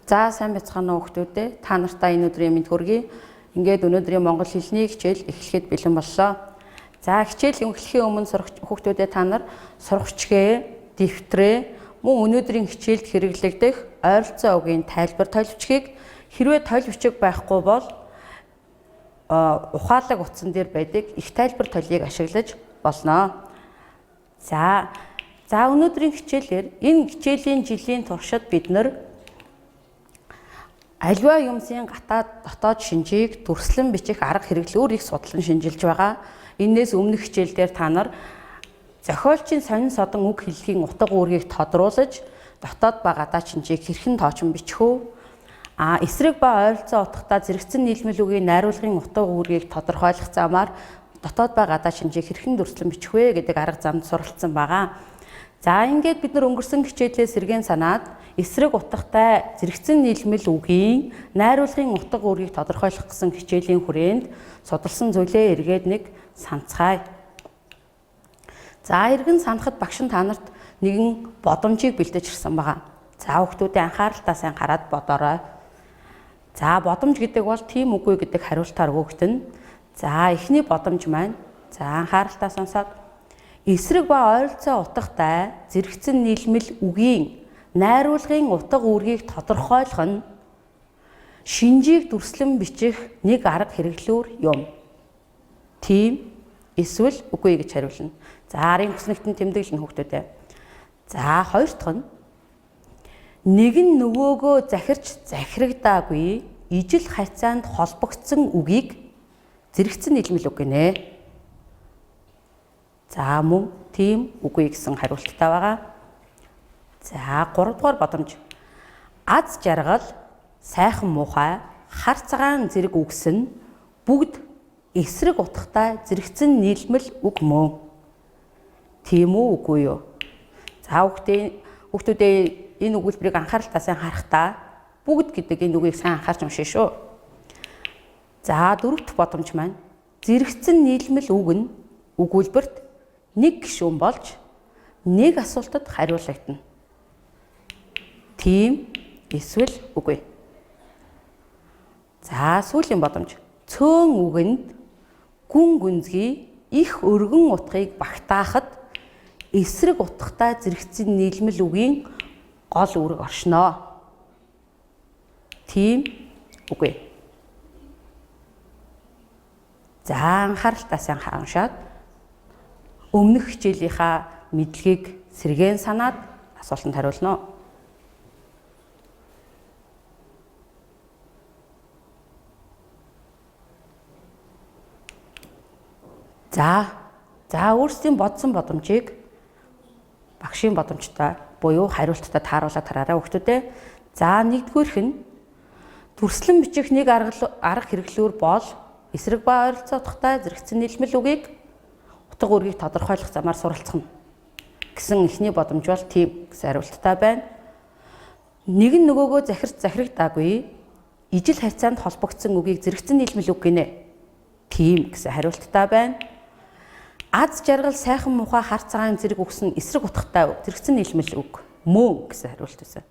За сайн байцгаана уу хүүхдүүдээ. Та нартай энэ өдрийн мэнд хүргэе. Ингээд өнөөдрийн монгол хэлний хичээл эхлэхэд бэлэн боллоо. За хичээл эхлэхийн өмнө хүүхдүүдээ та нар сургачгээ, дэвтрээ, мөн өнөөдрийн хичээлд хэрэглэгдэх ойролцоо үгийн тайлбар толбичгийг хэрвээ толбичиг байхгүй бол ухаалаг утсан дээр байдаг их тайлбар толийг ашиглаж болно. За өнөөдрийн хичээлээр энэ хичээлийн жилийн туршид бид нар аливаа юмсын дотоод шинжийг дүрслэн бичих арга хэрэглүүрийг судлан шинжилж байгаа. Энээс өмнөх хичээлдээр та нар зохиолчийн сонин содон үг хэллэгийн утга үүргийг тодруулж дотоод ба гадаад шинжийг хэрхэн тоочин бичих вэ? Эсрэг ба ойролцоо утгатай зэрэгцэн нийлмэл үгийн найруулгын утга үүргийг тодорхойлох замаар дотоод ба гадаад шинжийг хэрхэн дүрслэн бичих вэ гэдэг арга замд суралцсан байгаа. За ингээд бид нар өнгөрсөн хичээлээс сэргээн санаад эсрэг утгатай зэрэгцэн нийлмэл үгийн найруулгын утга үүргийг тодорхойлох гэсэн хичээлийн хүрээнд судалсан зүйлээ эргээд нэг санацгаая. За эргэн санахад багш нь та нарт нэгэн бодомжийг бэлдэж ирсэн байгаа. За хүүхдүүдээ анхааралтай сайн хараад бодоорой. За бодомж гэдэг бол тийм үгүй гэдэг хариултаар өгөгдөн. За эхний бодомж маань. За анхааралтай сонсоод эсрэг ба ойролцоо утгатай зэрэгцэн нийлмэл үгийн найруулгын утга үүргийг тодорхойлох нь шинжийг дүрслэн бичих нэг арга хэрэглүүр юм. Тийм эсвэл үгүй гэж хариулна. За арын хүснэгтэн тэмдэглэн хүүхдүүдээ. За хоёр дахь нь нэг нь нөгөөгөө захирч захирагдаагүй ижил харьцаанд холбогдсон үгийг зэрэгцэн нийлмэл үг гинэ. За мөн тийм үгүй гэсэн хариулттай байгаа. За 3 дугаар бодомж. Аз жаргал, сайхан муухай, хар цагаан зэрэг үгс нь бүгд эсрэг утгатай зэрэгцэн нийлмэл үг мөн. Тийм үү үгүй юу? За хүүхдүүдээ энэ өгүүлбэрийг анхааралтай сайн харахтаа бүгд гэдэг энэ үгийг сайн анхаарч уншия шүү. За 4 дахь бодомж маань. Зэрэгцэн нийлмэл үг нь өгүүлбэрт нэг гишүүн болж нэг асуултад хариулагдана. Тийм эсвэл үгүй. За сүүлийн бодомж. Цөөн үгэнд гүн гүнзгий их өргөн утгыг багтаахад эсрэг утгатай зэрэгцэн нийлмэл үгийн гол үүрэг оршноо. Тийм үгүй. За анхааралтай сайн уншаад өмнөх хичээлийнхаа мэдлэгийг сэргээн санаад асуултанд хариулна. За өөрсдийн бодсон бодомжийг багшийн бодомжтой буюу хариулттай тааруулаад хараарай хүүхдүүдээ. За нэгдүгüүрх нь дүрслэн бичих нэг арга хэрэглүүр бол эсрэг ба ойролцоо утгатай зэрэгцэн нийлмэл үгийг утга үүргийг тодорхойлох замаар суралцах нь гэсэн эхний бодомж бол тийм гэсэн хариулттай байна. Нэг нь нөгөөгөө захирч захирагдаагүй ижил харьцаанд холбогдсон үгийг зэрэгцэн нийлмэл үг гинэ. Тийм гэсэн хариулттай байна. Аз жаргал, сайхан муухай, хар цагаан зэрэг үгс нь эсрэг утгатай зэрэгцэн нийлмэл үг мөн гэсэн хариулт байсан.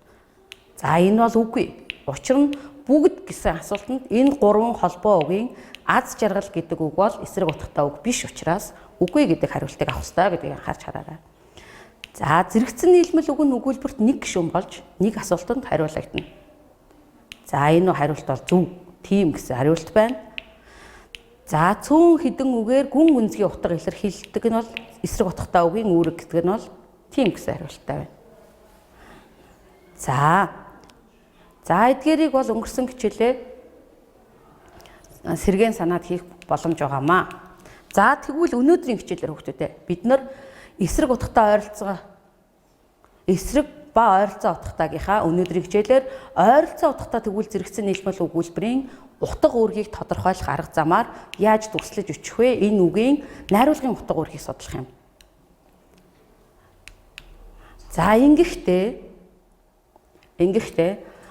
За энэ бол үгүй. Учир нь бүгд гэсэн асуултанд энэ гурван холбоо үгийн аз жаргал гэдэг үг бол эсрэг утгатай үг биш учраас үгүй гэдэг хариултыг авах ёстой гэдгийг анхаарч хараарай. За зэрэгцэн нийлмэл үг нь өгүүлбэрт нэг гишүүн болж нэг асуултанд хариулагдана. За энэ хариулт бол зөв. Тийм гэсэн хариулт байна. За цөөн хідэн үгээр гүн гүнзгий утга илэрхийлдэг нь бол эсрэг утгатай үгийн үүрэг гэдэг нь бол тийм гэсэн хариулттай байна. За эдгээрийг бол өнгөрсөн хичээлээ сэргээн санаад хийх боломж байгаамаа. За тэгвэл өнөөдрийн хичээлээр хүүхдүүдээ бид нар эсрэг утгатай эсрэг ба ойролцоо утгатайгийнхаа өнөөдрийн хичээлээр ойролцоо утгатай тэгвэл зэрэгцэн нийлмэл өгүүлбэрийн утга үүргийг тодорхойлох арга замаар яаж дүрслэж өчөх вэ? Энэ үгийн найруулгын утга үүргийг судлах юм. За ингэхдээ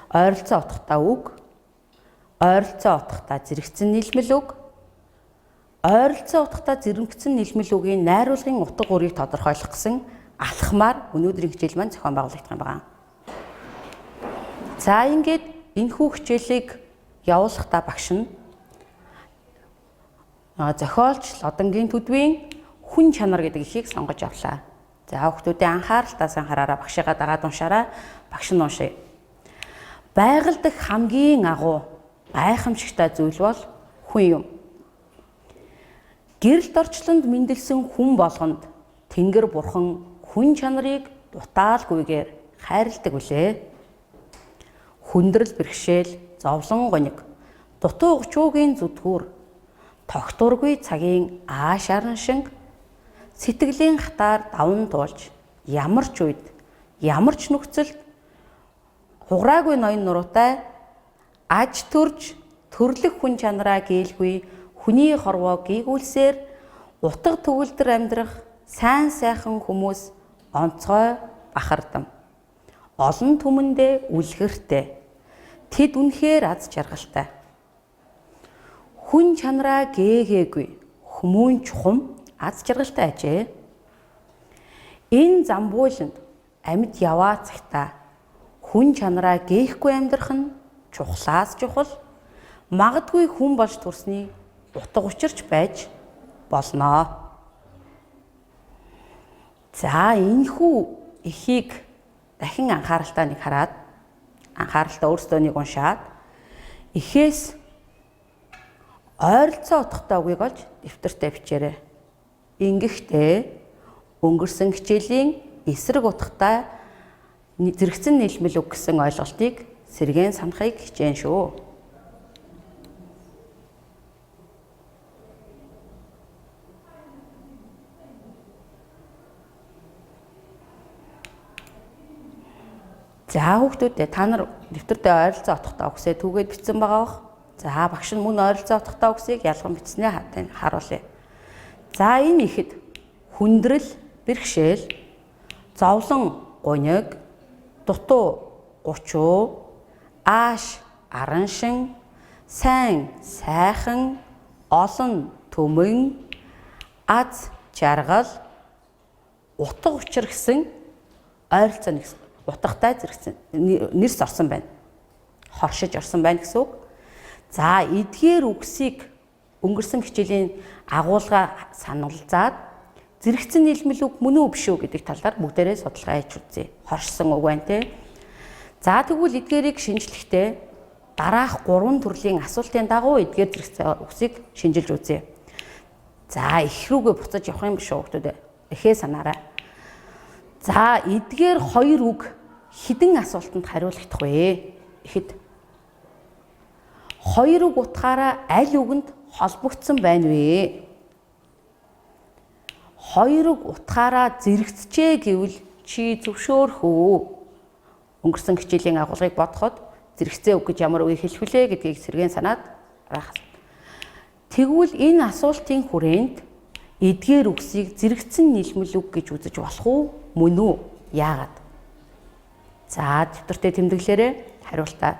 ойролцоо утгатай үг, ойролцоо утгатай зэрэгцэн нийлмэл үг, ойролцоо утгатай зэрэгцэн нийлмэл үгийн найруулгын утга үүргийг тодорхойлох гэсэн алхмаар өнөөдрийн хичээл маань зохион байгуулагдах юм байна. За ингээд энэхүү хичээлийг явуулахдаа багш нь зохиолч Лодонгийн төдвийн хүн чанар гэдэг эхийг сонгож авлаа. За хүүхдүүдээ анхааралтаас анхаараараа багшигаа дагаад уншаараа. Багш нь уншия. Байгаль дах хамгийн агуу гайхамшигтай зүйл бол хүн юм. Гэрэлт орчлонд мэндэлсэн хүн болгонд Тэнгэр бурхан хүн чанарыг дутаалгүйгээр хайрладаг үлээ. Хүндрэл бэрхшээл, зовлон гониг, дутуу гучуугийн зүтгүүр, тогтургүй цагийн ааш араншинг, сэтгэлийн хатаар даван туулж, ямар ч үед, ямар ч нөхцөлд хуграагүй ноён нуруутай аж төрж төрлөх хүн чанараа гээйлгүй хүний хорвоо гийгүүлсээр утга төгөлдөр амьдрах сайн сайхан хүмүүс онцгой бахардам. Олон түмэндээ үлгэртэй. Тэд үнэхээр аз жаргалтай. Хүн чанараа гээгээгүй хүмүүн чухам аз жаргалтай ажээ. Энэ замбууланд амьд яваа цагтаа хүн чанараа гээхгүй амьдрах нь чухлаас чухал, магадгүй хүн болж төрсний утга учирч байж болноо. За энэхүү эхийг дахин анхааралтай нэг хараад, анхааралтай өөрсдөө нэг уншаад, эхээс ойролцоо утгатай үгийг олж дэвтэртээ бичээрэй. Ингэхдээ өнгөрсөн хичээлийн эсрэг утгатай зэрэгцэн нийлмэл үг гэсэн ойлголтыг сэргээн санахыг хичээн шүү. За хүүхдүүдээ та нар дэвтэртээ ойролцоо утгатай үгсээ түүгээд бичсэн байгаа бох. За багш нь мөн ойролцоо утгатай үгсийг ялган бичснээ харуулъя. За энэ ихэд хүндрэл, бэрхшээл, зовлон, гуниг, дутуу, гучуу, ааш, араншин, сайн, сайхан, олон, түмэн, аз, жаргал, утга учир гэсэн ойролцоо нэг утгатай зэрэгцэн нэрс орсон байна. Хоршиж орсон байна гэсэн үг. За эдгээр үгсийг өнгөрсөн хичээлийн агуулга сануулзаад зэрэгцэн нийлмэл үг мөн үү биш үү гэдэг талаар бүгдээрээ судалгаа хийж үзье. Хоршсон үг байна те. За тэгвэл эдгээрийг шинжлэхдээ дараах 3 төрлийн асуултын дагуу эдгээр зэрэгцэн үгсийг шинжилж үзье. За их рүүгээ буцаж явах юм биш үү хүүхдүүд? Эхээ санаарай. За эдгээр 2 үг хэдэн асуултанд хариулагдах вэ? Ихэд 2 үг утгаараа аль үгэнд холбогдсон байна вэ? 2 үг утгаараа зэрэгцжээ гэвэл чи зөвшөөрөх үү? Өнгөрсөн хичээлийн агуулгыг бодоход зэрэгцээ үг гэж ямар үгийг хэлэх вүлээ гэдгийг сэргээн санаад арах. Тэгвэл энэ асуултын хүрээнд эдгээр үгсийг зэрэгцэн нийлмэл үг гэж үзэж болох уу? Мөн үү? Яагаад? За дэвтэртээ тэмдэглээрэй. Хариултаа.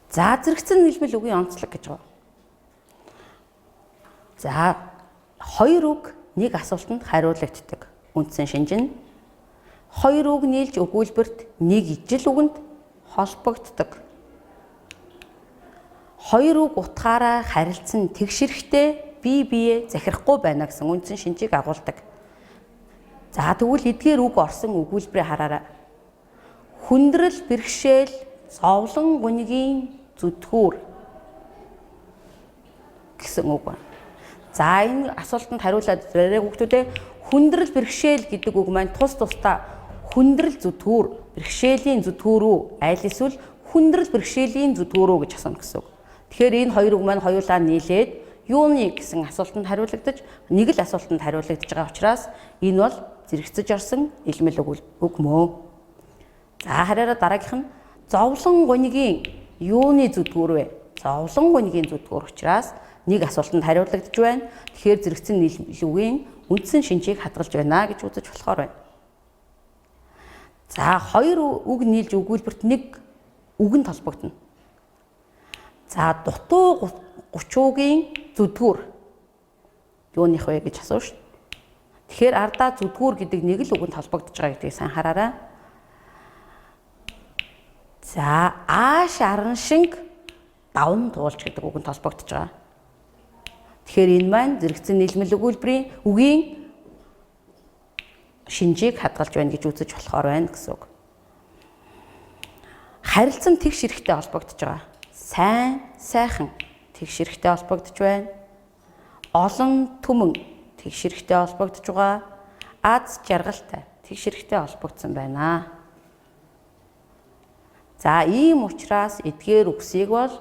За зэрэгцэн нийлмэл үгийн онцлог гэж байна. За 2 үг нэг асуултанд хариулагддаг. Үндсэн шинж нь 2 үг нийлж өгүүлбэрт нэг ижил үгэнд холбогддог. 2 үг утгаараа харилцан тэгшэрхтээ бие бие захирахгүй байна гэсэн үндсэн шинжийг агуулдаг. За тэгвэл эдгээр үг орсон өгүүлбэрийг хараарай. Хүндрэл, бэрхшээл, зовлон, гунигийн зүтгүүр гэсэн үг байна. За энэ асуултанд хариулаад зэрэг хүүхдүүдээ хүндрэл, бэрхшээл гэдэг үг маань тус тусдаа хүндрэл зүтгүүр, бэрхшээлийн зүтгүүр үү, аль эсвэл хүндрэл, бэрхшээлийн зүтгүүр үү гэж асууна гэсэн үг. Тэгэхээр энэ 2 үг маань хоёулаа нийлээд юуны гэсэн асуултанд хариулагдаж, нэг л асуултанд хариулагдаж байгаа учраас энэ бол зэрэгцэж орсон илмэл үг мөө. За хараараа дараагийнх нь зовлон гунигийн юуны зүтгүүр вэ? Зовлон гунигийн зүтгүүр учраас нэг асуултанд хариулагдаж байна. Тэгэхээр зэрэгцэн нийлмэл үгийн үндсэн шинжийг хадгалж байна гэж үзэж болохоор байна. За 2 үг нийлж өгүүлбэрт нэг үгэнд холбогдно. За дутуу гучуугийн зүтгүүр юуных вэ гэж асуув шүү. Тэгэхээр ардаа зүдгүүр гэдэг нэг л үгэнд холбогдож байгаа гэдгийг сайн хараарай. За ааш аран шинг давн туулж гэдэг үгэнд холбогдож байгаа. Тэгэхээр энэ маань зэрэгцэн нийлмэл өгүүлбэрийн үгийн шинжийг хадгалж байна гэж үзэж болохоор байна гэсэн үг. Харилцан тэгш хэрэгтэй холбогдож байгаа. Сайн, сайхан тэгш хэрэгтэй холбогдож байна. Олон түмэн тэгш хэрэгтэй холбогдож байгаа. Аз жаргалтай тэгш хэрэгтэй холбогдсон байна. За ийм учраас эдгээр үгсийг бол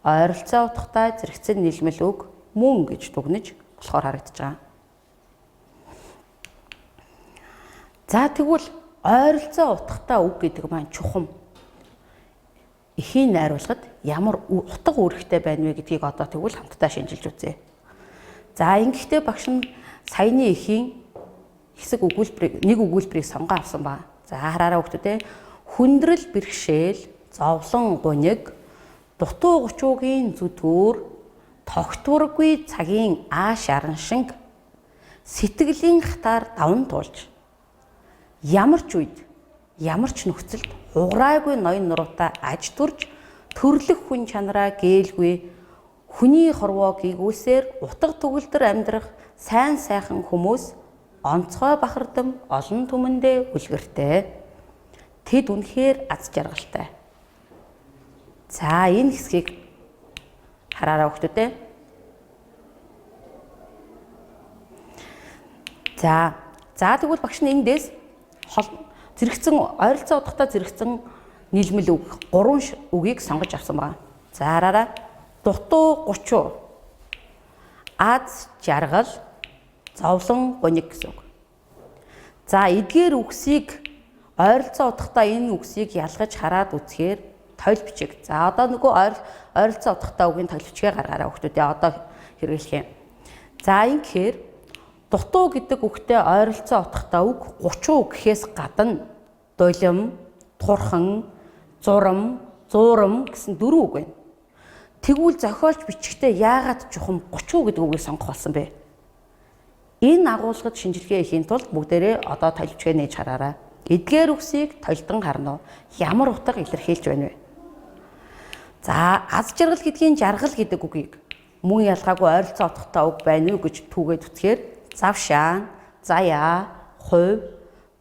ойролцоо утгатай зэрэгцэн нийлмэл үг мөн гэж дүгнэж болохоор харагдаж байгаа. За тэгвэл ойролцоо утгатай үг гэдэг маань чухам. Эхийн найруулгад ямар утга үүрэгтэй байна вэ гэдгийг одоо тэгвэл хамтдаа шинжилж үзье. За ингэхдээ багш нь саяны эхийн хэсэг нэг өгүүлбэрийг сонгоо авсан ба. За хараараа хүүхдүүдээ хүндрэл бэрхшээл, зовлон гуниг, дутуу гучуугийн зүдгүүр, тогтворгүй цагийн ааш аран шинг, сэтгэлийн хатаар давн туулж ямар ч үед, ямар ч нөхцөлд хугараагүй ноён нуруутай аж турж төрлөх хүн чанараа гээйлгүй хүний хорвоо гийгүүлсээр утга төгөлдөр амьдрах сайн сайхан хүмүүс онцгой бахардам олон түмэндээ үлгэртэй. Тэд үнэхээр аз жаргалтай. За энэ хэсгийг хараараа хүүхдүүдээ. За тэгвэл багш нь эндээс зэрэгцэн ойролцоо утгатай зэрэгцэн нийлмэл үг 3 үгийг сонгож авсан байна. За хараараа дутуу гучуу, аз жаргал, зовлон гуниг гэсэн үг. За эдгээр үгсийг ойролцоо утгатай энэ үгсийг ялгаж хараад үзэхээр тойл бичиг. За одоо нөгөө ойролцоо утгатай үгийн тойл бичгээ гаргаараа хүүхдүүдээ одоо хэрэглэх юм. За ингэхээр дутуу гэдэг үгтэй ойролцоо утгатай үг 30 гэхээс гадна дулим, турхан, зурам, зуурам гэсэн 4 үг байна. Тэгвэл зохиолч бичгтээ яагаад чухам 30 гэдэг үгийг сонгох болсон бэ? Энэ агуулгад шинжилгээ хийхин тулд бүгдээрээ одоо тойл бичгээ нээж хараарай. Эдгээр үгсийг тойлдон харна уу? Ямар утга илэрхийлж байна вэ? За аз жаргал гэдгийн жаргал гэдэг үгийг мөн ялгаагүй ойролцоо утгатай үг байна уу гэж түүгээд үтгэхээр завшаан, заяа, хувь,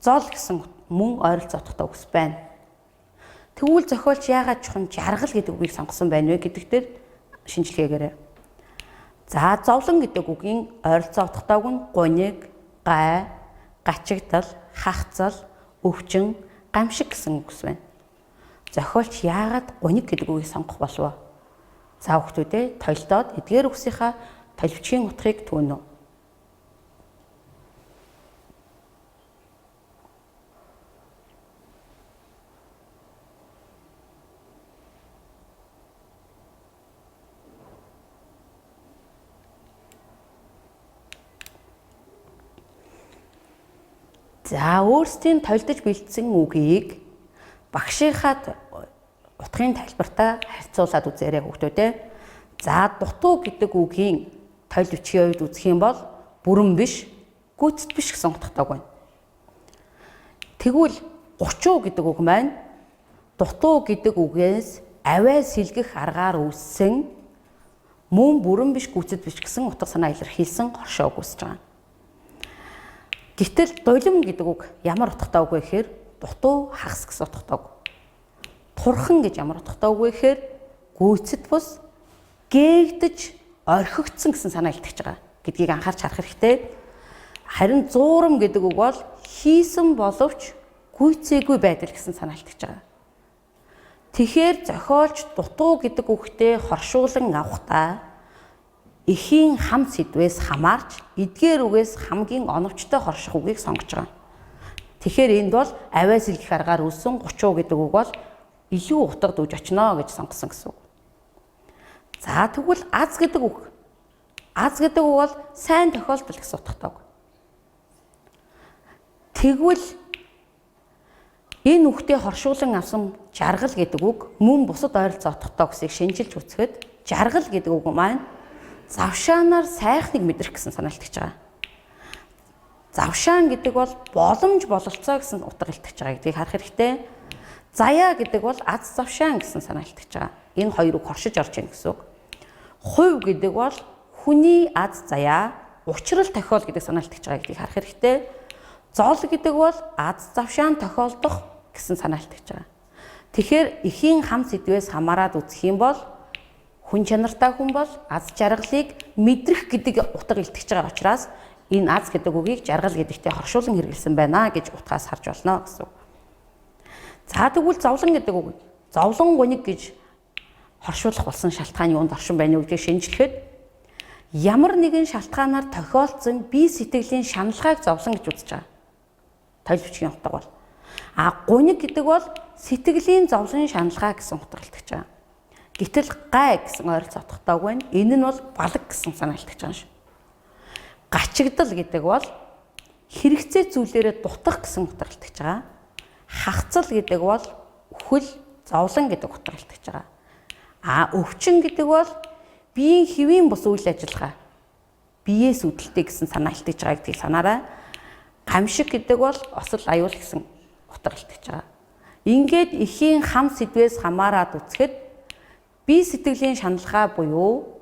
зол гэсэн мөн ойролцоо утгатай үгс байна. Тэгвэл зохиолч яагаад чухам жаргал гэдэг үгийг сонгосон байна вэ гэдэгтэр шинжилгээгээрэй. За зовлон гэдэг үгийн ойролцоо утгатай үг нь гуниг, гай, гачигдал, хахацал, өвчин, гамшиг гэсэн үгс байна. Зохиолч яагаад гуниг гэдэг үгийг сонгох болов? За хүүхдүүдээ тойлдоод эдгээр үгсийнхаа толбичгийн утгыг түүнэ. За өөрсдийн тойлдож бэлдсэн үгийг багшийнхаа утгын тайлбартаа харьцуулаад үзээрэй хүүхдүүдээ. За дутуу гэдэг үгийн тойл бичгийн үед үзэх юм бол бүрэн биш, гүйцэд биш гэсэн утгатай байна. Тэгвэл 30 гэдэг үг маань дутуу гэдэг үгээс авиа сэлгэх аргаар үүссэн мөн бүрэн биш, гүйцэд биш гэсэн утга санаа илэрхийлсэн хоршоо үг үүсэж байгаа. Гэтэл дулим гэдэг үг ямар утгатай үг вэ гэхээр дутуу хагас гэсэн утгатай үг. Турхан гэж ямар утгатай үг вэ гэхээр гүйцэд бус, гээгдэж орхигдсон гэсэн санаа илтгэж байгаа гэдгийг анхаарч харах хэрэгтэй. Харин зуурам гэдэг үг бол хийсэн боловч гүйцээгүй байдал гэсэн санаа илтгэж байгаа. Тэгэхээр зохиолч дутуу гэдэг үгтээ хоршуулан авахдаа эхийн хам сэдвээс хамаарч эдгээр үгээс хамгийн оновчтой хорших үгийг сонгож байгаа. Тэгэхээр энд бол авиа сэлгэх аргаар үүссэн 30 гэдэг үг бол илүү утга дүүж очно гэж сонгосон гэсэн үг. За тэгвэл аз гэдэг үг. Аз гэдэг үг бол сайн тохиолдол гэсэн утгатай үг. Тэгвэл энэ үгтээ хоршуулан авсан жаргал гэдэг үг мөн бусад ойролцоо утгатай үгсийг шинжилж үзэхэд жаргал гэдэг үг маань завшаанаар сайхныг мэдрэх гэсэн санаа илтгэж байгаа. Завшаан гэдэг бол боломж бололцоо гэсэн утга илтгэж байгаа гэдгийг харах хэрэгтэй. Заяа гэдэг бол аз завшаан гэсэн санаа илтгэж байгаа. Энэ хоёрыг хоршиж орж ийн гэсэн үг. Хувь гэдэг бол хүний аз заяа, учрал тохиол гэдэг санаа илтгэж байгаа гэдгийг харах хэрэгтэй. Зол гэдэг бол аз завшаан тохиолдох гэсэн санаа илтгэж байгаа. Тэгэхээр эхийн хам сэдвээс хамаарад үзэх юм бол хүн чанартай хүн бол аз жаргалыг мэдрэх гэдэг утга илтгэж байгаа учраас энэ аз гэдэг үгийг жаргал гэдэгтэй хоршуулан хэрэглэсэн байна гэж утгаас харж болно гэсэн үг. За тэгвэл зовлон гэдэг үг. Зовлон гоник гэж хоршуулах болсон шалтгаан юунд оршин байна вэ гэдгийг шинжлэхэд ямар нэгэн шалтгаанаар тохиолдсон бие сэтгэлийн шаналгааг зовлон гэж үзэж байгаа. Тойл бичгийн утга бол. Гоник гэдэг бол сэтгэлийн зовлон шаналгаа гэсэн утга илтгэж байгаа. Гэтэл гай гэсэн ойролцоо утгатай байна. Энэ нь бол балаг гэсэн санаа илтгэж байгаа юм шиг. Гачигдал гэдэг бол хэрэгцээ зүйлээрээ дутах гэсэн утга илтгэж байгаа. Хагцал гэдэг бол үхэл, зовлон гэдэг утга илтгэж байгаа. Өвчин гэдэг бол биеийн хэвийн бус үйл ажиллагаа, биеэс үүдэлтэй гэсэн санаа илтгэж байгаа гэдгийг санаарай. Гамшиг гэдэг бол осол аюул гэсэн утга илтгэж байгаа. Ингээд эхийн хам сэдвээс хамаарад үзэхэд бие сэтгэлийн шаналгаа буюу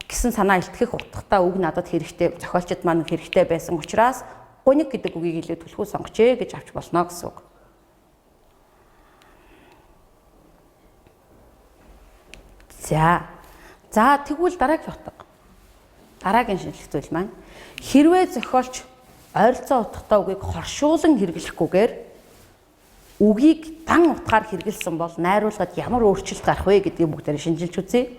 гэсэн санаа илтгэх утгатай үг надад хэрэгтэй, зохиолчид маань хэрэгтэй байсан учраас гоник гэдэг үгийг илүү түлхүү сонгочээ гэж авч болно гэсэн үг. За тэгвэл дараагийн утга. Дараагийн шинжлэх зүйл маань хэрвээ зохиолч ойролцоо утгатай үгийг хоршуулан хэрэглэхгүйгээр үгийг дан утгаар хэрэглэсэн бол найруулгад ямар өөрчлөлт гарах вэ гэдгийг бүгдээрээ шинжилж үзье.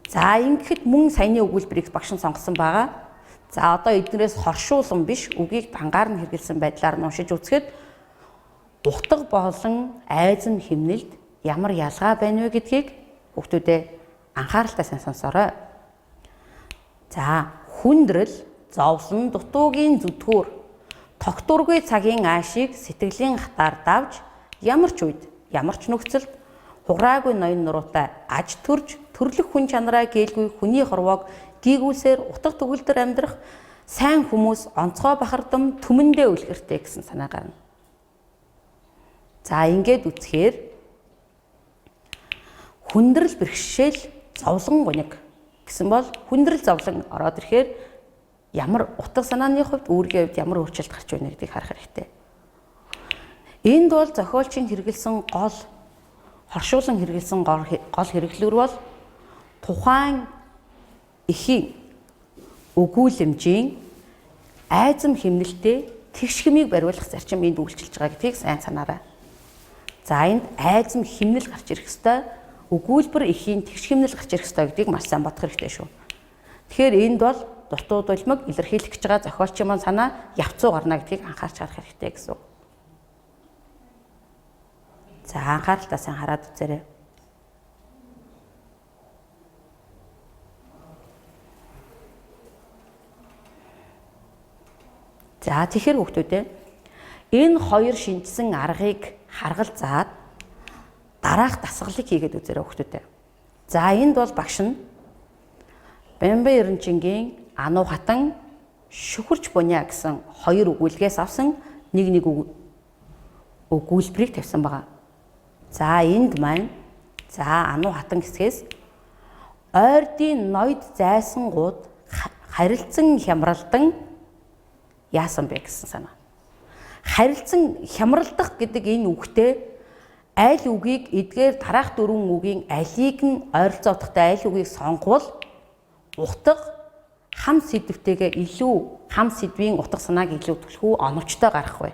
За ингэхэд мөн саяны өгүүлбэрийг багш нь сонгосон байгаа. За одоо эднэрээс хоршуулан биш үгийг дангаар нь хэрэглэсэн байдлаар нь уншиж үзэхэд утга болон айзам хэмнэлд ямар ялгаа байна вэ гэдгийг хүүхдүүдээ анхааралтай сайн сонсоорой. За хүндрэл, зовлон, дутуугийн зүтгүүр, тогтургүй цагийн аашийг сэтгэлийн хатаар давж ямар ч үед, ямар ч нөхцөлд хуграагүй ноён нуруутай аж төрж төрлөх хүн чанараа гээгүй хүний хорвоог гийгүүлсээр утга төгөлдөр амьдрах сайн хүмүүс онцгой бахардам түмэндээ үлгэртэй гэсэн санаа гарна. За ингээд үзэхээр хүндрэл бэрхшээл зовлон гоник гэсэн бол хүндрэл зовлон ороод ирэхээр ямар утга санааны хувьд үүргийн хувьд ямар өөрчлөлт гарч байна гэдгийг харах хэрэгтэй. Энд бол зохиолчийн хэрэгэлсэн гол хоршуулан хэрэгэлсэн гол хэрэглүүр бол тухайн эхийн өгүүлэмжийн айзам хэмнэлтэд тэгш хэмийг бариулах зарчим энд үйлчилж байгаа гэдгийг сайн санаарай. За энд айзам хэмнэл гарч ирэх ёстой, өгүүлбэр эхийн тэгш хэмнэл гарч ирэх ёстой гэдгийг маш сайн бодох хэрэгтэй шүү. Тэгэхээр энд бол дутуу дулмаг илэрхийлэх гэж байгаа зохиолчийн маань санаа явцуу гарна гэдгийг анхаарч харах хэрэгтэй гэсэн үг. За анхааралтай сайн хараад үзээрэй. За тэгэхээр хүүхдүүдээ энэ хоёр шинжсэн аргыг харгалзаад дараах дасгалыг хийгээд үзээрэй хүүхдүүдээ. За энд бол багш нь Бямбан Эренчингийн Ануу хатан шүхэрч буня гэсэн хоёр өгүүлгээс авсан нэг өгүүлбэрийг тавьсан байгаа. За энд маань Ануу хатан хэсгээс ойрдын ноёд зайсангууд харилцан хямралдан яасан бэ гэсэн санаа. Харилцан хямралдах гэдэг энэ үгтэй аль үгийг эдгээр дараах дөрвөн үгийн алийг нь ойролцоо утгатай аль үгийг сонговол утга хам сэдвтэйгээ илүү хам сэдвийн утга санааг илүү түлхүү оновчтой гарах вэ.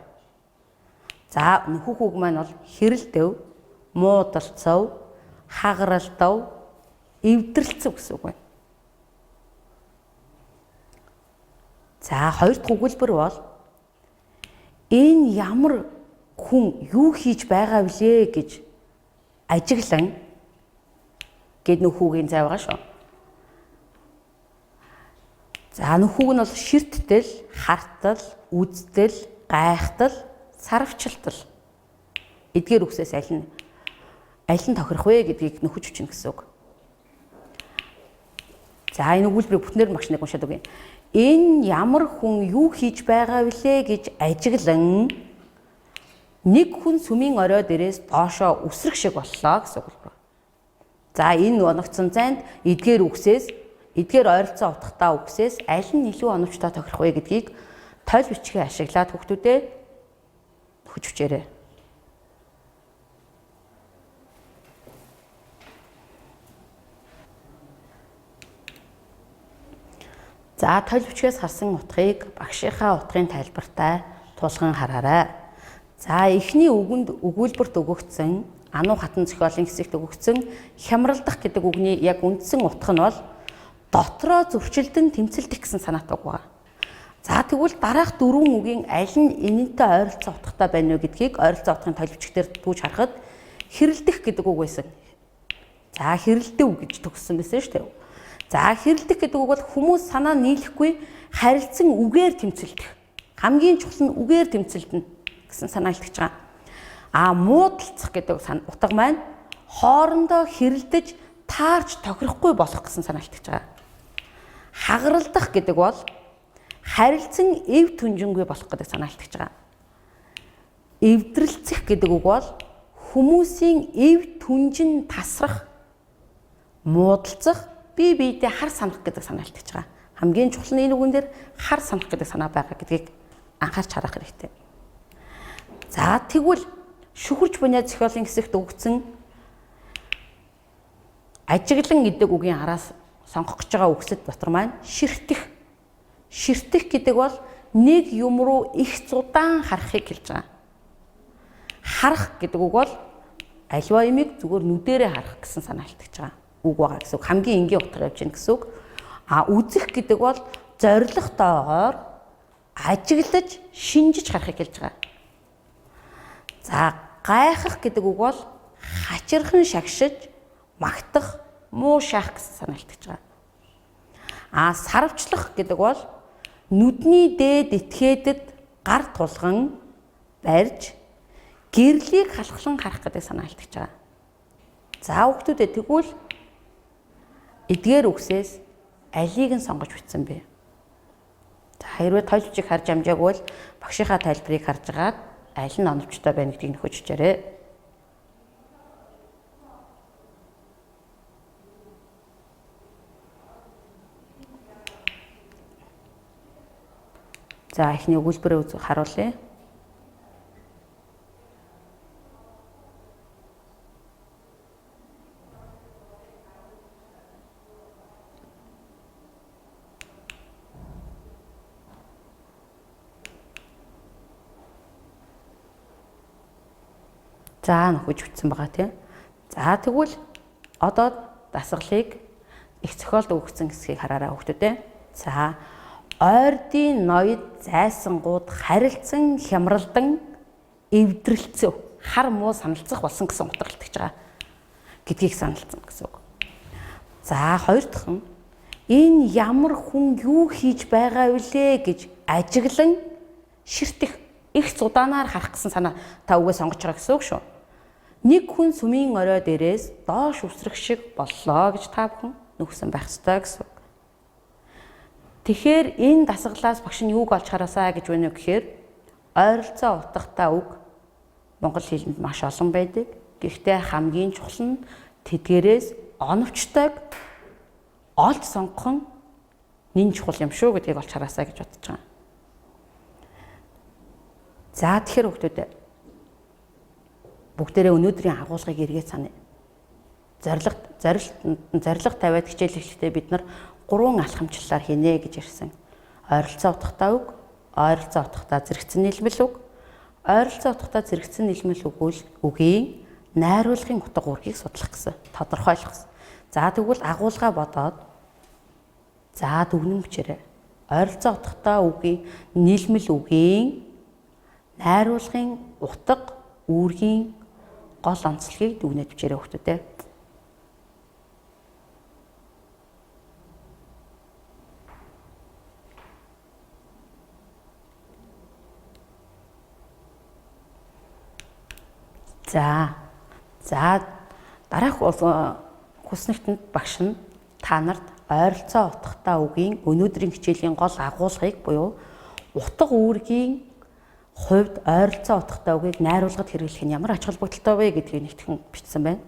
За нөхөх үг маань бол хэрэлдэв, муудалцав, хагаралдав, эвдрэлцв гэсэн үг байна. За хоёр дахь өгүүлбэр бол энэ ямар хүн юу хийж байгаа вүлээ гэж ажиглан гэд нөхүүгийн зай байгаа шүү. За нөхүүг нь бол ширттэл, хартал, үздэл, гайхтал, сарвчлтал эдгээр үгсээс аль нь тохирох вэ гэдгийг нөхөж хүчин гэсэн үг. За энэ өгүүлбэрийг бүтнээр багш нэг уншаад өгье. энэ ямар хүн юу хийж байгаа вүлээ гэж ажиглан нэг хүн сүмийн орой дээрээс доошоо үсрэх шиг боллоо гэсэн үг. За энэ оногцсон зайд эдгээр ойролцоо утгатай үгсээс аль нь илүү оновчтой тохирох вэ гэдгийг тойл бичгээ ашиглаад хүүхдүүдэд өгч хүчээрэй. За тойл бичгээс харсан утгыг багшийнхаа утгын тайлбартай тулган хараарай. За эхний үгэнд өгүүлбэрт өгөгдсөн ануу хатан зохиолын хэсэгт өгөгдсөн хямралдах гэдэг үгний яг үндсэн утга нь бол дотроо зөрчилдөн тэмцэлдэх гэсэн санаатай үг байна. За тэгвэл дараах дөрвөн үгийн аль нь энэнтэй ойролцоо утгатай байна вэ гэдгийг ойролцоо утгын тойл бичгээр түүж харахад хэрэлдэх гэдэг үг байсан. За хэрэлдэв гэж төгссөн байсан шүү дээ. За хэрэлдэх гэдэг үг бол хүмүүс санаа нийлэхгүй харилцан үгээр тэмцэлдэх. Хамгийн чухал нь үгээр тэмцэлдэнэ гэсэн санаа илтгэж байгаа. Муудалцах гэдэг утга маань хоорондоо хэрэлдэж таарч тохирохгүй болох гэсэн санаа илтгэж байгаа. Хагаралдах гэдэг бол харилцан эв түнжингүй болох гэдэг санаа илтгэж байгаа. Эвдрэлцэх гэдэг үг бол хүмүүсийн эв түнжин тасрах, муудалцах, бие биедээ хар санах гэдэг санаа илтгэж байгаа. Хамгийн чухал нь энэ үгэн дээр хар санах гэдэг санаа байгаа гэдгийг анхаарч харах хэрэгтэй. За тэгвэл шүхэрч буняа зохиолын хэсэгт өгсөн ажиглан гэдэг үгийн араас сонгох гэж байгаа үгсэд дотор маань ширтэх. Ширтэх гэдэг бол нэг юм руу их зудаан харахыг хэлж байгаа. Харах гэдэг үг бол аливаа юмыг зүгээр нүдэрээ харах гэсэн санаа илтгэж байгаа үг байгаа гэсэн үг. Хамгийн энгийн утга явж байна гэсэн үг. Үзэх гэдэг бол зоригтойгоор ажиглаж, шинжиж харахыг хэлж байгаа. За гайхах гэдэг үг бол хачирхан шагшиж, магтах, муу шаах гэсэн санаа илтгэж байгаа. Сарвчлах гэдэг бол нүдний дээд этгээдэд гар тулган барьж гэрлийг халахлан харах гэдэг санаа илтгэж байгаа. За хүүхдүүдэд тэгвэл эдгээр үгсээс алийг нь сонгож бичсэн бэ? За хэрвээ тойл бичиг харж амжаагүй бол багшийнхаа тайлбарыг харж агаад аль нь оновчтой байна гэдгийг нөхөж чичээрэй. За эхний өгүүлбэрээ харуулъя. За нөхөж бичсэн байгаа тийм. За тэгвэл одоо дасгалыг их зохиолд өгсөн хэсгийг хараарай хүүхдүүдээ. За ойрдын ноёд зайсангууд харилцан хямралдан эвдрэлцэв хар муу саналцах болсон гэсэн утга илтгэж байгаа гэдгийг саналцсан гэсэн үг. За хоёр дахь нь энэ ямар хүн юу хийж байгаа вүлээ гэж ажиглан ширтэх их зудаанаар харах гэсэн санаа та үгээ сонгож байгаа гэсэн үг шүү. Нэг хүн сүмийн орой дээрээс доош үсрэх шиг боллоо гэж та бүхэн нүгсэн байх ёстой гэсэн үг. Тэгэхээр энэ дасгалаас багш нь юуг олж хараасаа гэж байна вэ гэхээр ойролцоо утгатай үг монгол хэлэнд маш олон байдаг. Гэхдээ хамгийн чухал нь тэдгээрээс оновчтойг олж сонгох нь нэн чухал юм шүү гэдгийг олж хараасаа гэж бодож байгаа. За тэгэхээр хүүхдүүд бүгдээрээ өнөөдрийн агуулгыг эргээд саная. Зорилго тавиад хичээл эхлэхдээ бид нар 3 алхамчлалаар хийнэ гэж ярьсан. Ойролцоо утгатай үг, ойролцоо утгатай зэрэгцэн нийлмэл үг, ойролцоо утгатай зэрэгцэн нийлмэл үгийн найруулгын утга уургийг судлах гэсэн, тодорхойлох гэсэн. За тэгвэл агуулгаа бодоод за дүгнэн бичээрэй. Ойролцоо утгатай үгийн нийлмэл үгийн найруулгын утга үүргийн гол онцлогийг дүгнэж бичээрэй хүүхдүүдээ. За дараах хүснэгтэнд багш нь та нарт ойролцоо утгатай үгийн өнөөдрийн хичээлийн гол агуулгыг буюу утга үүргийн хувьд ойролцоо утгатай үгийг найруулгад хэрэглэх нь ямар ач холбогдолтой вэ гэдгийг нэгтгэн бичсэн байна.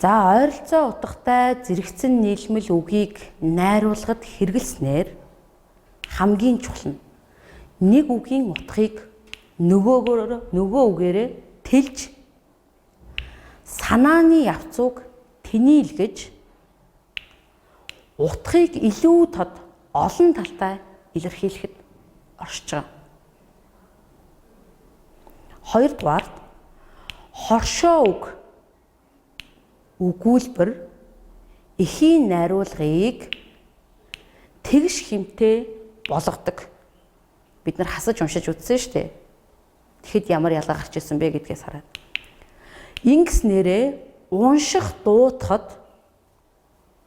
За ойролцоо утгатай зэрэгцэн нийлмэл үгийг найруулгад хэрэглэснээр хамгийн чухал нь нэг үгийн утгыг нөгөө үгээрээ тэлж санааны явцыг тэнийлгэж утгыг илүү тод олон талтай илэрхийлэхэд оршиж байгаа. Хоёрдугаар хоршоо үг өгүүлбэр эхийн найруулгыг тэгш хэмтэй болгодог. Бид нар хасаж уншиж үзсэн шүү дээ. Тэгэхэд ямар ялгаа гарч ирсэн бэ гэдгээс хараад. Ингэснээрээ унших дуутахад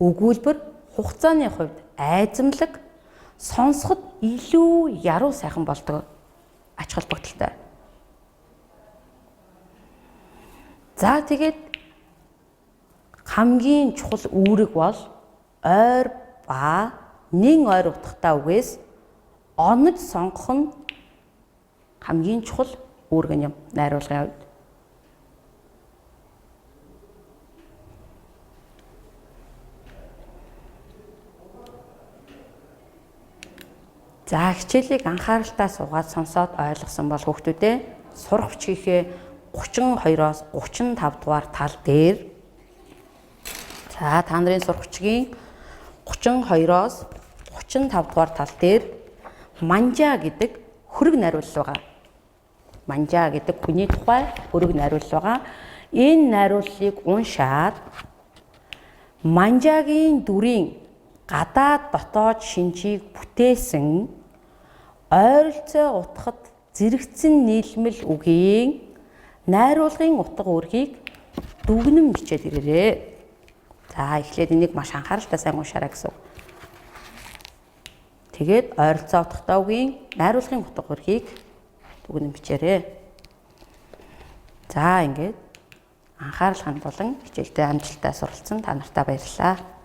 өгүүлбэр хугацааны хувьд айзамлаг, сонсоход илүү яруу сайхан болдог ач холбогдолтой. За тэгээд хамгийн чухал үүрэг бол ойр ба нэн ойр утгатай үгээс онож сонгох нь хамгийн чухал үүрэг юм найруулгын хувьд. За хичээлийг анхааралтай суугаад сонсоод ойлгосон бол хүүхдүүдээ сурах бичгийнхээ 32-оос 35 дугаар тал дээр та нарын сурах бичгийн 32-оос 35 дугаар тал дээр манжаа гэдэг хөрөг найруулал байгаа. Манжаа гэдэг хүний тухай хөрөг найруулал байгаа. Энэ найрууллыг уншаад манжаагийн дүрийн гадаад дотоод шинжийг бүтээсэн ойролцоо утгад зэрэгцэн нийлмэл үгийн найруулгын утга үүргийг дүгнэн бичээд ирээрээ. За эхлээд энийг маш анхааралтай сайн уншаарай гэсэн. Тэгээд ойролцоо утгатай үгийн найруулгын утга үүргийг дүгнэн бичээрэй. За ингээд анхаарал хандуулан хичээлдээ амжилттай суралцсан та нартай баярлалаа.